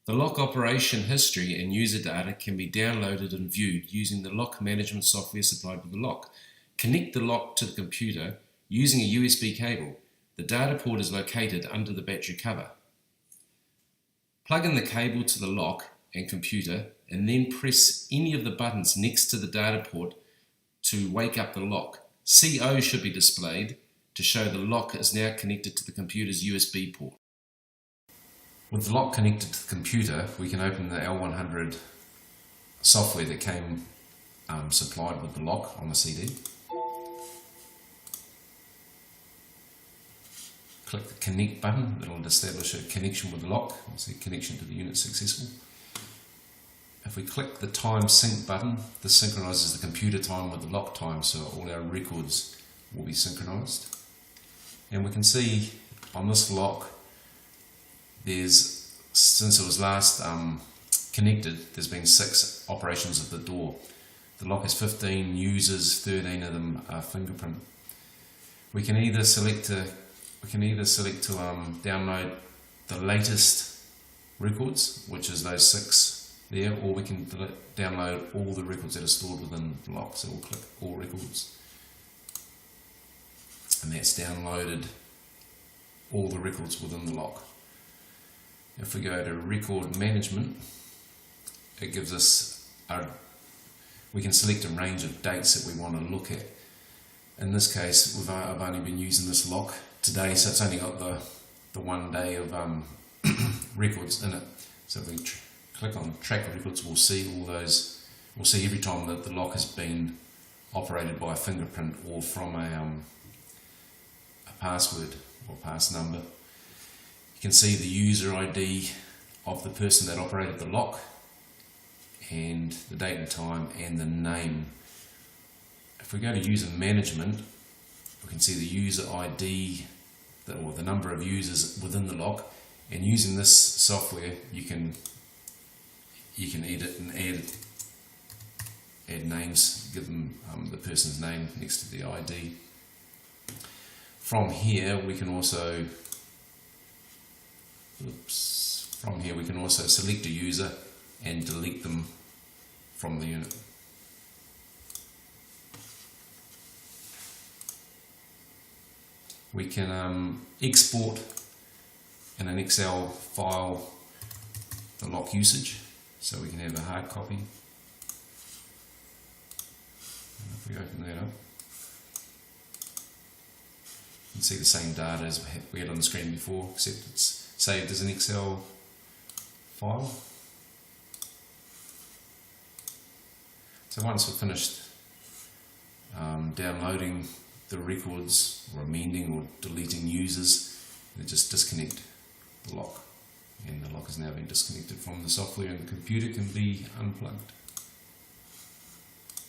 The lock operation history and user data can be downloaded and viewed using the lock management software supplied with the lock. Connect the lock to the computer using a USB cable. The data port is located under the battery cover. Plug in the cable to the lock and computer and then press any of the buttons next to the data port to wake up the lock. CO should be displayed to show the lock is now connected to the computer's USB port. With the lock connected to the computer, we can open the L100 software that came supplied with the lock on the CD. Click the connect button, that will establish a connection with the lock. We'll see connection to the unit successful. If we click the time sync button, this synchronises the computer time with the lock time, so all our records will be synchronised. And we can see on this lock, since it was last connected, there's been 6 operations of the door. The lock has 15 users, 13 of them are fingerprint. We can either select to download the latest records, which is those 6 there, or we can download all the records that are stored within the lock. So we'll click all records, and that's downloaded all the records within the lock. If we go to record management, it gives us we can select a range of dates that we want to look at. In this case, I've only been using this lock today, so it's only got the 1 day of records in it. So if we click on track records, we'll see all those. We'll see every time that the lock has been operated by a fingerprint or from a password or pass number. You can see the user ID of the person that operated the lock and the date and time and the name. If we go to user management, we can see the user ID or the number of users within the lock, and using this software you can edit and add names, give them the person's name next to the ID. From here we can also select a user and delete them from the unit. We can export in an Excel file the lock usage, so we can have a hard copy. And if we open that up, you can see the same data as we had on the screen before, except it's saved as an Excel file. So once we're finished downloading the records or amending or deleting users, we just disconnect the lock, and the lock has now been disconnected from the software and the computer can be unplugged.